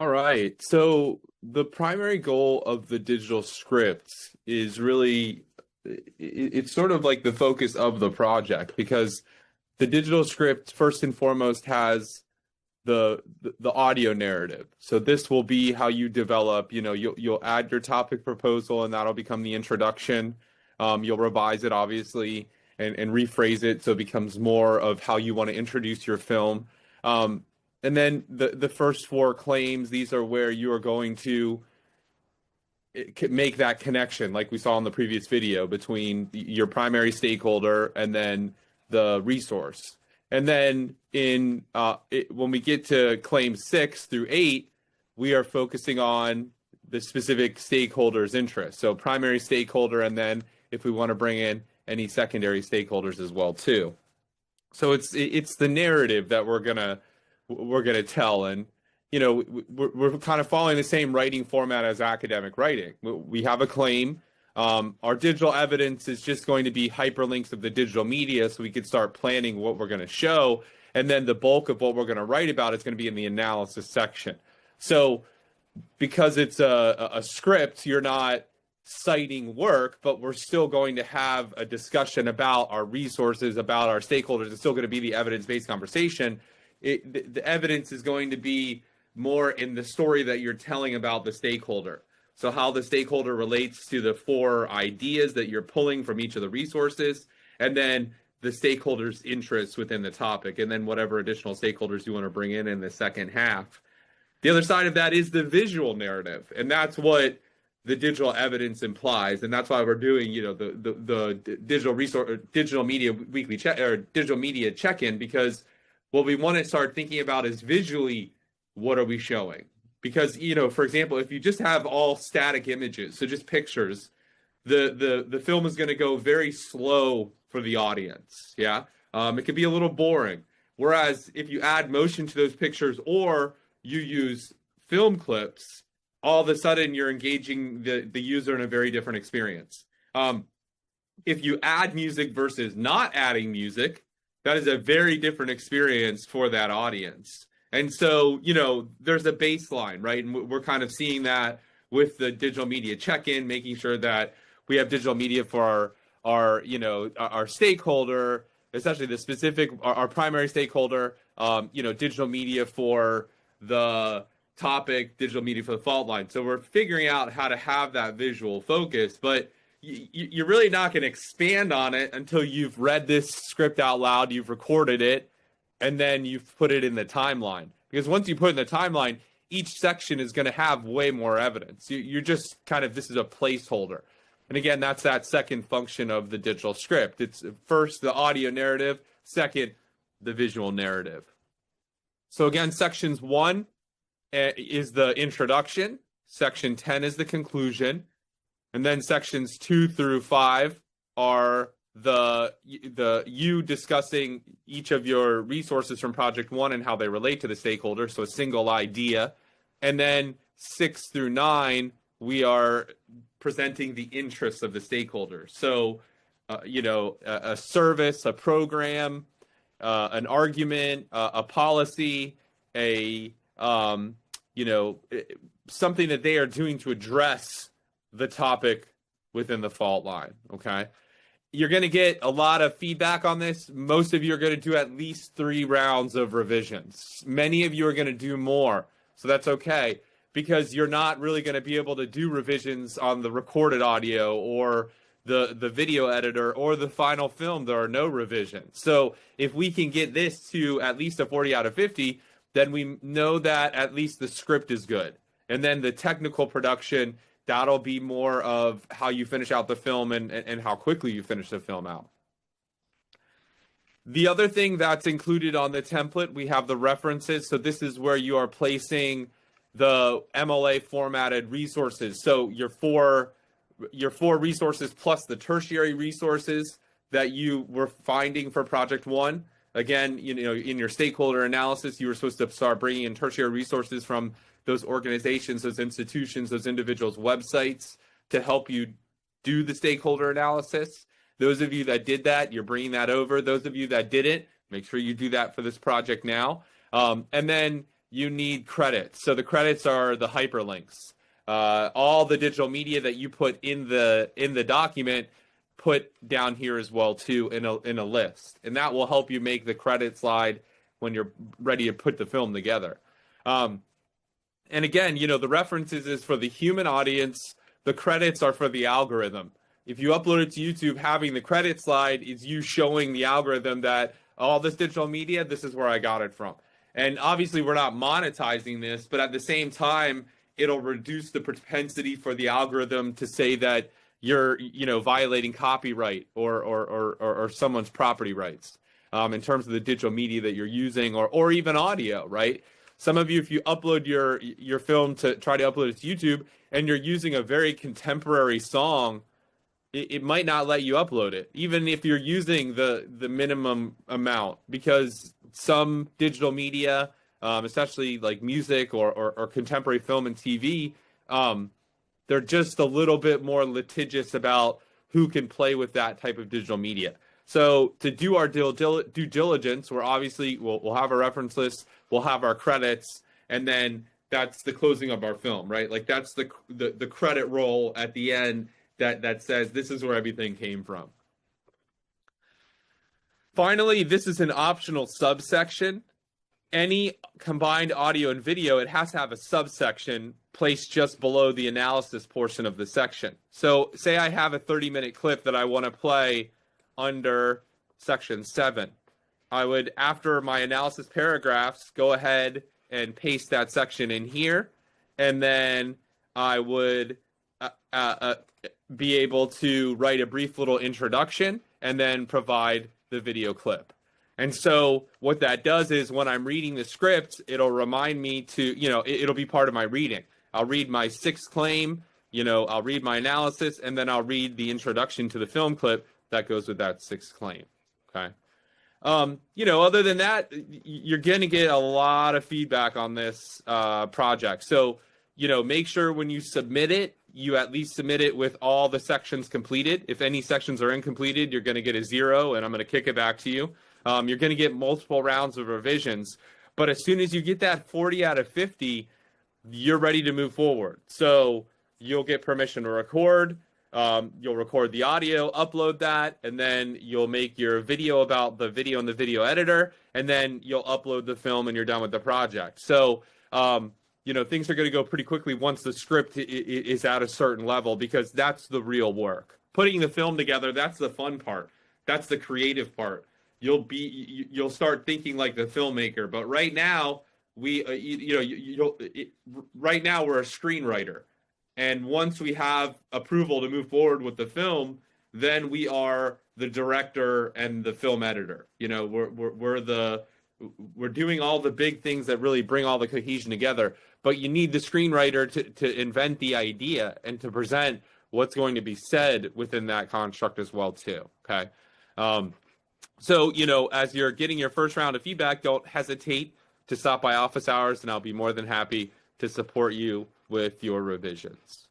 All right. So the primary goal of the digital script is really it's sort of like the focus of the project because the digital script first and foremost has the audio narrative. So this will be how you develop, you'll add your topic proposal and that'll become the introduction. You'll revise it obviously and rephrase it so it becomes more of how you want to introduce your film. Um, and then the first four claims, these are where you are going to make that connection, like we saw in the previous video, between your primary stakeholder and then the resource. And then when we get to claim 6 through 8, we are focusing on the specific stakeholder's interest. So primary stakeholder, and then if we want to bring in any secondary stakeholders as well too. So it's the narrative that we're gonna tell, and we're kind of following the same writing format as academic writing. We have a claim. Our digital evidence is just going to be hyperlinks of the digital media, so we can start planning what we're going to show, and then the bulk of what we're going to write about is going to be in the analysis section. So because it's a script, you're not citing work, but we're still going to have a discussion about our resources, about our stakeholders. It's still going to be the evidence-based conversation. The evidence is going to be more in the story that you're telling about the stakeholder. So how the stakeholder relates to the 4 ideas that you're pulling from each of the resources, and then the stakeholder's interests within the topic, and then whatever additional stakeholders you want to bring in the second half. The other side of that is the visual narrative, and that's what the digital evidence implies, and that's why we're doing, the digital resource, or digital media weekly check, or digital media check-in, because what we want to start thinking about is visually, what are we showing? Because, for example, if you just have all static images, so just pictures, the film is going to go very slow for the audience. Yeah. It could be a little boring. Whereas if you add motion to those pictures, or you use film clips, all of a sudden you're engaging the user in a very different experience. If you add music versus not adding music, that is a very different experience for that audience. And so, there's a baseline, right? And we're kind of seeing that with the digital media check-in, making sure that we have digital media for our stakeholder, essentially the specific, our primary stakeholder, digital media for the topic, digital media for the fault line. So we're figuring out how to have that visual focus, but you're really not going to expand on it until you've read this script out loud, you've recorded it, and then you've put it in the timeline. Because once you put it in the timeline, each section is going to have way more evidence. You're just kind of, this is a placeholder. And again, that's that second function of the digital script. It's first the audio narrative, second the visual narrative. So again, sections 1 is the introduction, section 10 is the conclusion, and then sections 2 through 5 are the you discussing each of your resources from project 1 and how they relate to the stakeholder, so a single idea. And then 6 through 9, we are presenting the interests of the stakeholder. So, a service, a program, an argument, a policy, something that they are doing to address the topic within the fault line. Okay. You're going to get a lot of feedback on this. Most of you are going to do at least 3 rounds of revisions. Many of you are going to do more. So that's okay, because you're not really going to be able to do revisions on the recorded audio or the video editor or the final film. There are no revisions. So if we can get this to at least a 40 out of 50, then we know that at least the script is good. And then the technical production, that'll be more of how you finish out the film and how quickly you finish the film out. The other thing that's included on the template, we have the references. So this is where you are placing the MLA formatted resources. So your four resources plus the tertiary resources that you were finding for project 1. Again, in your stakeholder analysis, you were supposed to start bringing in tertiary resources from those organizations, those institutions, those individuals' websites to help you do the stakeholder analysis. Those of you that did that, you're bringing that over. Those of you that didn't, make sure you do that for this project now. And then you need credits. So the credits are the hyperlinks. All the digital media that you put in the document, put down here as well too in a list, and that will help you make the credit slide when you're ready to put the film together. And again, the references is for the human audience. The credits are for the algorithm. If you upload it to YouTube, having the credit slide is you showing the algorithm that all this digital media, this is where I got it from. And obviously, we're not monetizing this, but at the same time, it'll reduce the propensity for the algorithm to say that you're, violating copyright or someone's property rights in terms of the digital media that you're using, or even audio, right? Some of you, if you upload your film to try to upload it to YouTube and you're using a very contemporary song, it might not let you upload it, even if you're using the minimum amount, because some digital media, especially like music or contemporary film and TV, they're just a little bit more litigious about who can play with that type of digital media. So to do our due diligence, we'll have a reference list, we'll have our credits, and then that's the closing of our film, right? Like that's the credit roll at the end that says this is where everything came from. Finally, this is an optional subsection. Any combined audio and video, it has to have a subsection placed just below the analysis portion of the section. So say I have a 30-minute clip that I want to play under section 7. I would, after my analysis paragraphs, go ahead and paste that section in here, and then I would be able to write a brief little introduction and then provide the video clip. And so what that does is when I'm reading the script, it'll remind me to, it'll be part of my reading. I'll read my 6th claim, I'll read my analysis, and then I'll read the introduction to the film clip that goes with that 6th claim. Okay. Other than that, you're going to get a lot of feedback on this project. So, make sure when you submit it, you at least submit it with all the sections completed. If any sections are incompleted, you're going to get a 0, and I'm going to kick it back to you. You're going to get multiple rounds of revisions. But as soon as you get that 40 out of 50, you're ready to move forward. So you'll get permission to record. You'll record the audio, upload that, and then you'll make your video about the video in the video editor, and then you'll upload the film and you're done with the project. So, things are going to go pretty quickly once the script is at a certain level, because that's the real work. Putting the film together, that's the fun part. That's the creative part. You'll start thinking like the filmmaker, but right now right now we're a screenwriter. And once we have approval to move forward with the film, then we are the director and the film editor. We're doing all the big things that really bring all the cohesion together. But you need the screenwriter to invent the idea and to present what's going to be said within that construct as well too. Okay. So, as you're getting your first round of feedback, don't hesitate to stop by office hours, and I'll be more than happy to support you with your revisions.